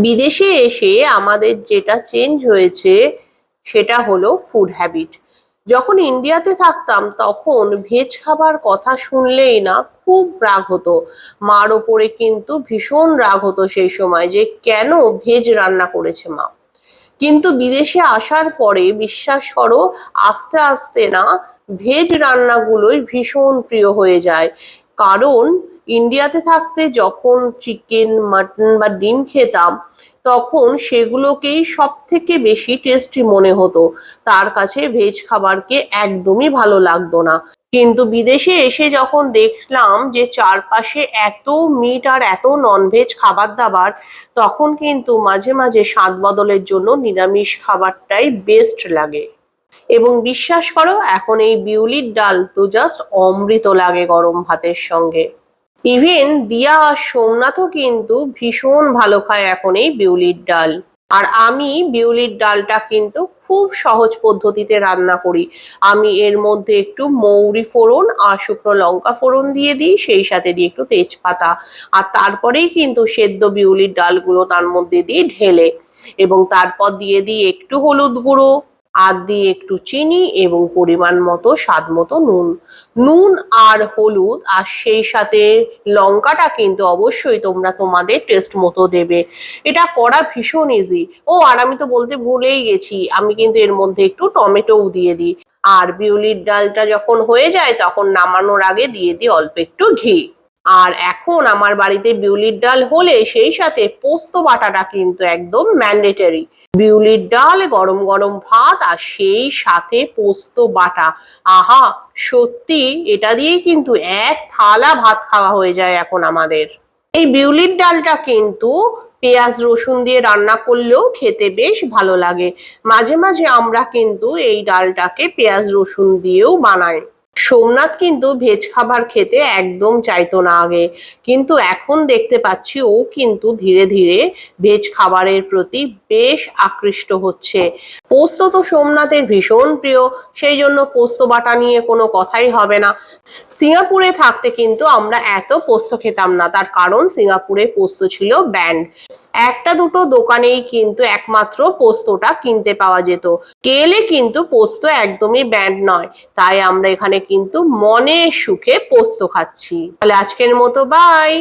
বিদেশে এসে আমাদের যেটা চেঞ্জ হয়েছে সেটা হলো ফুড হ্যাবিট। যখন ইন্ডিয়াতে থাকতাম তখন ভেজ খাবার কথা শুনলেই না খুব রাগ হতো। মার ওপরে কিন্তু ভীষণ রাগ হতো সেই সময়, যে কেন ভেজ রান্না করেছে মা। কিন্তু বিদেশে আসার পরে বিশ্বাস করো, আস্তে আস্তে না ভেজ রান্নাগুলোই ভীষণ প্রিয় হয়ে যায়। কারণ ইন্ডিয়াতে থাকতে যখন চিকেন, মাটন বা ডিম খেতাম তখন সেগুলোকেই সব থেকে বেশি টেস্টি মনে হতো। তার কাছে ভেজ খাবারকে একদমই ভালো লাগতো না। কিন্তু বিদেশে এসে যখন দেখলাম যে চারপাশে এত মিট আর এত ননভেজ খাবার দাবার, তখন কিন্তু মাঝে মাঝে স্বাদ বদলের জন্য নিরামিষ খাবারটাই বেস্ট লাগে। এবং বিশ্বাস করো, এখন এই বিউলির ডাল তো জাস্ট অমৃত লাগে গরম ভাতের সঙ্গে। ইভেন দিয়া আর সোমনাথও কিন্তু ভীষণ ভালো খায় এখন এই বিউলির ডাল। আর আমি বিউলির ডালটা কিন্তু খুব সহজ পদ্ধতিতে রান্না করি। আমি এর মধ্যে একটু মৌরি ফোড়ন আর শুকনো লঙ্কা ফোড়ন দিয়ে দিই, সেই সাথে দিই একটু তেজপাতা। আর তারপরেই কিন্তু সেদ্ধ বিউলির ডালগুলো তার মধ্যে দিয়ে ঢেলে, এবং তারপর দিয়ে দিই একটু হলুদ গুঁড়ো, আর দিয়ে একটু চিনি এবং পরিমাণ মতো স্বাদ মতো নুন। নুন আর হলুদ আর সেই সাথে লঙ্কাটা কিন্তু অবশ্যই তোমরা তোমাদের টেস্ট মতো দেবে। এটা করা ভীষণ ইজি। ও আর আমি তো বলতে ভুলেই গেছি, আমি কিন্তু এর মধ্যে একটু টমেটোও দিয়ে দিই। আর বিউলির ডালটা যখন হয়ে যায় তখন নামানোর আগে দিয়ে দিই অল্প একটু ঘি। আর এখন আমার বাড়িতে বিউলির ডাল হলে সেই সাথে পোস্ত বাটাটা কিন্তু একদম ম্যান্ডেটরি। বিউলির ডাল, গরম গরম ভাত আর সেই সাথে পোস্ত বাটা, আহা! সত্যি এটা দিয়ে কিন্তু এক থালা ভাত খাওয়া হয়ে যায় এখন আমাদের। এই বিউলির ডালটা কিন্তু পেঁয়াজ রসুন দিয়ে রান্না করলেও খেতে বেশ ভালো লাগে। মাঝে মাঝে আমরা কিন্তু এই ডালটাকে পেঁয়াজ রসুন দিয়েও বানাই। সোমনাথ কিন্তু ভেজ খাবার খেতে একদম চাইতো না আগে, কিন্তু এখন দেখতে পাচ্ছি ও কিন্তু ধীরে ধীরে ভেজ খাবারের প্রতি বেশ আকৃষ্ট হচ্ছে। পোস্ত তো সোমনাথের ভীষণ প্রিয়, সেই জন্য পোস্ত বাটা নিয়ে কোনো কথাই হবে না। সিঙ্গাপুরে থাকতে কিন্তু আমরা এত পোস্ত খেতাম না, তার কারণ সিঙ্গাপুরে পোস্ত ছিল ব্যান্ড। একটা দুটো দোকানেই কিন্তু একমাত্র পোস্তটা কিনতে পাওয়া যেত। কেলে কিন্তু পোস্ত একদমই ব্যান্ড নয়। তাই আমরা এখানে কিন্তু মনে সুখে পোস্ত খাচ্ছি। তাহলে আজকের মতো বাই।